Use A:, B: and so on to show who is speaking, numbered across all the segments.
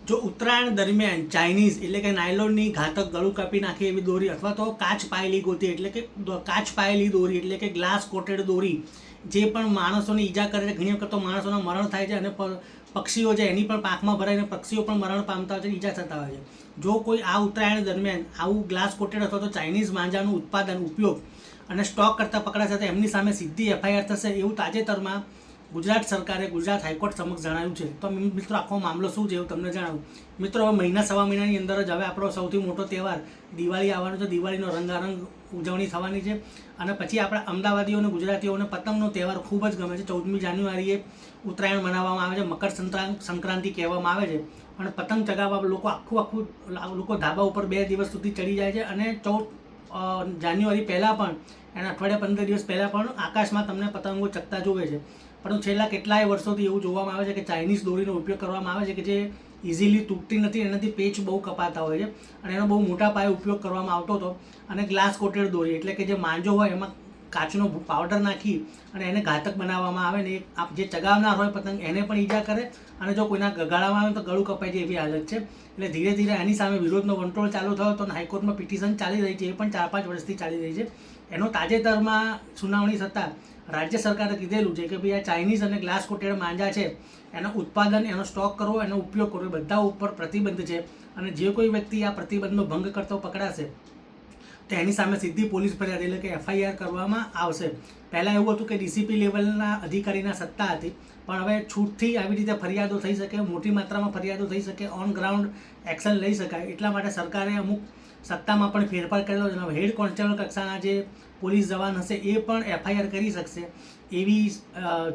A: જો ઉત્તરાયણ દરમિયાન ચાઇનીઝ એટલે કે નાયલોનની ઘાતક ગળું કાપી નાખે એવી દોરી અથવા તો કાચ પાયેલી ગોતી એટલે કે કાચ પાયેલી દોરી એટલે કે ગ્લાસ કોટેડ દોરી જે પણ માણસોને ઈજા કરે છે, ઘણી વખત તો માણસોના મરણ થાય છે અને પક્ષીઓ છે એની પણ પાંખમાં ભરાઈને પક્ષીઓ પણ મરણ પામતા હોય છે, ઈજા થતા હોય છે. જો કોઈ આ ઉત્તરાયણ દરમિયાન આવું ગ્લાસ કોટેડ અથવા તો ચાઇનીઝ માંજાનું ઉત્પાદન, ઉપયોગ અને સ્ટોક કરતા પકડાશે તો એમની સામે સીધી એફઆઈઆર થશે, એવું તાજેતરમાં ગુજરાત સરકારે ગુજરાત હાઈકોર્ટ સમક્ષ જણાવ્યું છે. તો મિત્રો આખો મામલો શું છે એવું તમને જણાવું. મિત્રો હવે મહિના સવા મહિનાની અંદર જ હવે આપણો સૌથી મોટો તહેવાર દિવાળી આવવાનો છે. દિવાળીનો રંગારંગ ઉજવણી થવાની છે અને પછી આપણા અમદાવાદીઓને, ગુજરાતીઓને પતંગનો તહેવાર ખૂબ જ ગમે છે. 14મી જાન્યુઆરીએ ઉત્તરાયણ મનાવવામાં આવે છે, મકર સંક્રાંતિ કહેવામાં આવે છે અને પતંગ ચગાવવા લોકો ધાબા ઉપર 2 દિવસ સુધી ચડી જાય છે અને 14 જાન્યુઆરી પહેલાં પણ એના અઠવાડિયા 15 દિવસ પહેલાં પણ આકાશમાં તમને પતંગો ચગતા જોવે છે. પરંતુ છેલ્લા કેટલાય વર્ષોથી એવું જોવામાં આવે છે કે ચાઇનીઝ દોરીનો ઉપયોગ કરવામાં આવે છે કે જે ઇઝીલી તૂટતી નથી, એનાથી પેચ બહુ કપાતા હોય છે અને એનો બહુ મોટા પાયે ઉપયોગ કરવામાં આવતો હતો. અને ગ્લાસ કોટેડ દોરી એટલે કે જે માંજો હોય એમાં કાચનો પાવડર નાખી અને એને ઘાતક બનાવવામાં આવે ને જે ચગાવનાર હોય પતંગ એને પણ ઈજા કરે અને જો કોઈના ગળામાં આવે તો ગળું કપાઈ જાય એવી હાલત છે. એટલે ધીરે ધીરે આની સામે વિરોધનો વંટોળ ચાલુ થયો હતો અને હાઈકોર્ટમાં પિટિશન ચાલી રહી છે, એ પણ 4-5 વર્ષથી ચાલી રહી છે. એનો તાજેતરમાં સુનાવણી થતાં રાજ્ય સરકારે કીધેલું છે કે ભાઈ આ ચાઇનીઝ અને ગ્લાસ કોટેડ માંજા છે એનો ઉત્પાદન, એનો સ્ટોક કરવો, એનો ઉપયોગ કરવો, બધા ઉપર પ્રતિબંધ છે અને જે કોઈ વ્યક્તિ આ પ્રતિબંધનો ભંગ કરતો પકડાશે તો એની સામે સીધી પોલીસ ફરિયાદ એટલે કે એફઆઈઆર કરવામાં આવશે. પહેલાં એવું હતું કે ડીસીપી લેવલના અધિકારીના સત્તા હતી, પણ હવે છૂટથી આવી રીતે ફરિયાદો થઈ શકે, મોટી માત્રામાં ફરિયાદો થઈ શકે, ઓન ગ્રાઉન્ડ એક્શન લઈ શકાય. એટલા માટે સરકારે અમુક સત્તામાં પણ ફેરફાર કરેલો છે. હેડ કોન્સ્ટેબલ કક્ષાના જે પોલીસ જવાન હશે એ પણ એફઆઈઆર કરી શકશે એવી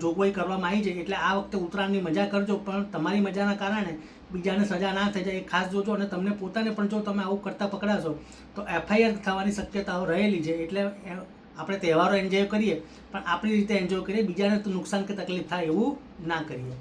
A: જોગવાઈ કરવામાં આવી છે. એટલે આ વખતે ઉત્તરાયણની મજા કરજો, પણ તમારી મજાના કારણે બીજાને સજા ના થઈ જાય એ ખાસ જોજો. અને તમને પોતાને પણ જો તમે આવું કરતા પકડાશો તો એફઆઈઆર થવાની શક્યતાઓ રહેલી છે. એટલે આપણે તહેવારો એન્જોય કરીએ પણ આપણી રીતે એન્જોય કરીએ, બીજાને તો નુકસાન કે તકલીફ થાય એવું ના કરીએ.